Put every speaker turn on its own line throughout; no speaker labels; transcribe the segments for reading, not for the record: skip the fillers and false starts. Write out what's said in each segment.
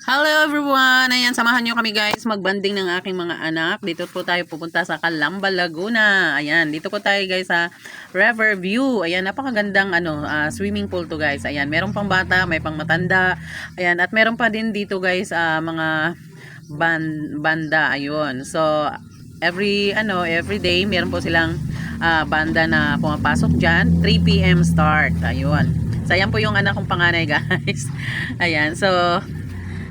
Hello everyone! Ayan, samahan nyo kami guys magbanding ng aking mga anak. Dito po tayo pupunta sa Calamba, Laguna. Ayan, dito po tayo guys sa Riverview. Ayan, napakagandang swimming pool to guys. Ayan, meron pang bata, may pang matanda. Ayan, at meron pa din dito guys mga banda. Ayun. So, every day meron po silang banda na pumapasok diyan. 3 PM start. Ayun. So, ayan po yung anak kong panganay guys. Ayan, so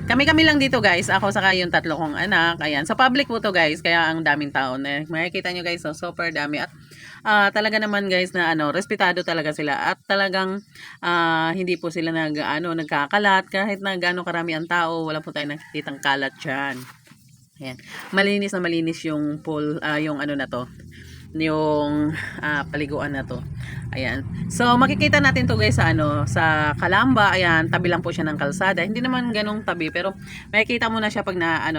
kami lang dito guys. Ako saka yung tatlo kong anak. Ayan. Sa public po to guys. Kaya ang daming tao. Makikita nyo guys. So, super dami. At talaga naman guys na respetado talaga sila. At talagang hindi po sila nagkakalat. Kahit na gaano karami ang tao. Wala po tayong nakikitang kalat dyan. Ayan. Malinis na malinis yung pool. Yung na to. Yung paliguan na to. Ayan. So makikita natin to guys sa Calamba. Ayan, tabi lang po siya ng kalsada. Hindi naman ganong tabi pero makikita mo na siya pag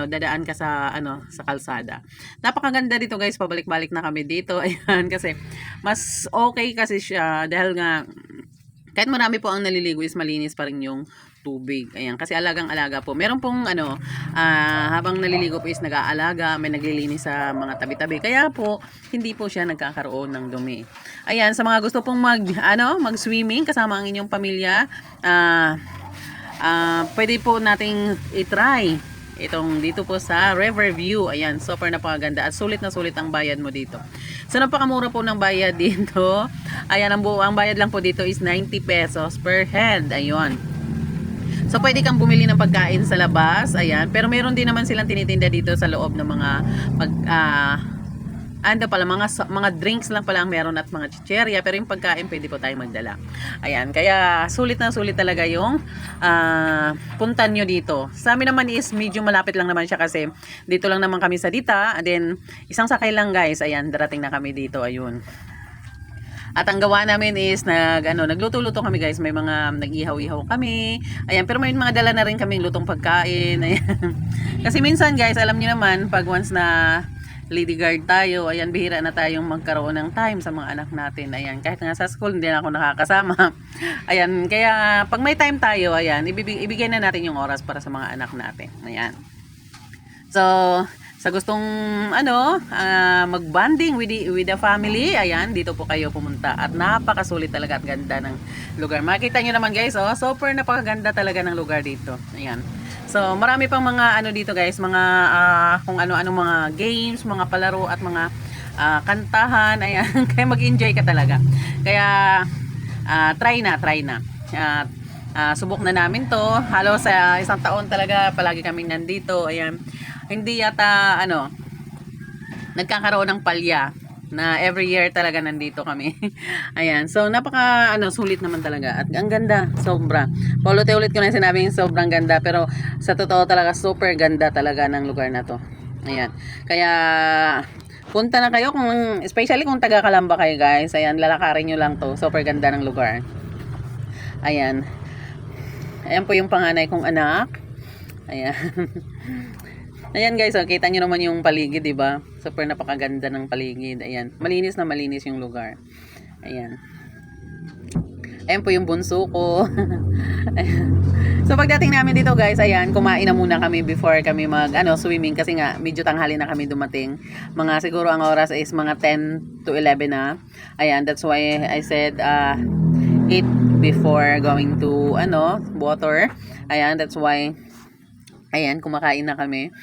dadaan ka sa sa kalsada. Napakaganda dito guys. Pabalik-balik na kami dito. Ayan, kasi mas okay kasi siya dahil nga kahit marami po ang naliligo is malinis pa rin yung tubig. Ayan, kasi alagang-alaga po. Meron pong habang naliligo po is nag-aalaga, may naglilinis sa mga tabi-tabi. Kaya po hindi po siya nagkakaroon ng dumi. Ayan, sa mga gusto pong mag-swimming kasama ang inyong pamilya, pwede po nating i-try itong dito po sa Riverview. Ayan, super napakaganda at sulit na sulit ang bayad mo dito. So napakamura po ng bayad dito. Ayan, ang bayad lang po dito is 90 pesos per head. Ayun. So pwede kang bumili ng pagkain sa labas. Ayan, pero meron din naman silang tinitinda dito sa loob ng mga mga drinks lang pala ang meron at mga chicherya, pero yung pagkain pwede po tayo magdala. Ayan, kaya sulit na sulit talaga yung puntan nyo dito. Sa amin naman is medyo malapit lang naman siya kasi dito lang naman kami sa Dita. Then isang sakay lang guys. Ayan, darating na kami dito. Ayun. At ang gawa namin is nagluto-luto kami guys. May mga nag-ihaw-ihaw kami. Ayan, pero may mga dala na rin kaming lutong pagkain. Ayan. Kasi minsan guys, alam niyo naman, pag once na lady guard tayo, ayan, bihira na tayong magkaroon ng time sa mga anak natin. Ayan, kahit nga sa school, hindi na ako nakakasama. Ayan, kaya pag may time tayo, ayan, ibigay na natin yung oras para sa mga anak natin. Ayan. So, sa gustong mag-bonding with the family, ayan, dito po kayo pumunta. At napakasulit talaga at ganda ng lugar. Makita nyo naman guys, super napakaganda talaga ng lugar dito. Ayan. So, marami pang mga dito guys, mga kung ano-ano mga games, mga palaro at mga kantahan. Ayan, kaya mag-enjoy ka talaga. Kaya try na. Subok na namin to. Halos sa isang taon talaga palagi kaming nandito. Ayan. Hindi yata nagkakaroon ng palya na every year talaga nandito kami. Ayan. So napaka sulit naman talaga at ang ganda, sobra. Paulit-ulit ko na sinabing sobrang ganda pero sa totoo talaga super ganda talaga ng lugar na to. Ayan. Kaya punta na kayo especially kung taga Calamba kayo guys. Ayan, lalakarin nyo lang to. Super ganda ng lugar. Ayan. Ayan po yung panganay kong anak. Ayan. Ayan guys, kita nyo naman yung paligid, diba? Super napakaganda ng paligid. Ayan, malinis na malinis yung lugar. Ayan. Ayan po yung bunso ko. So pagdating namin dito guys, ayan, kumain na muna kami before kami swimming kasi nga medyo tanghali na kami dumating. Mga siguro ang oras is mga 10 to 11 na. Ayan, that's why I said eat before going to water. Ayan, that's why ayan, kumakain na kami.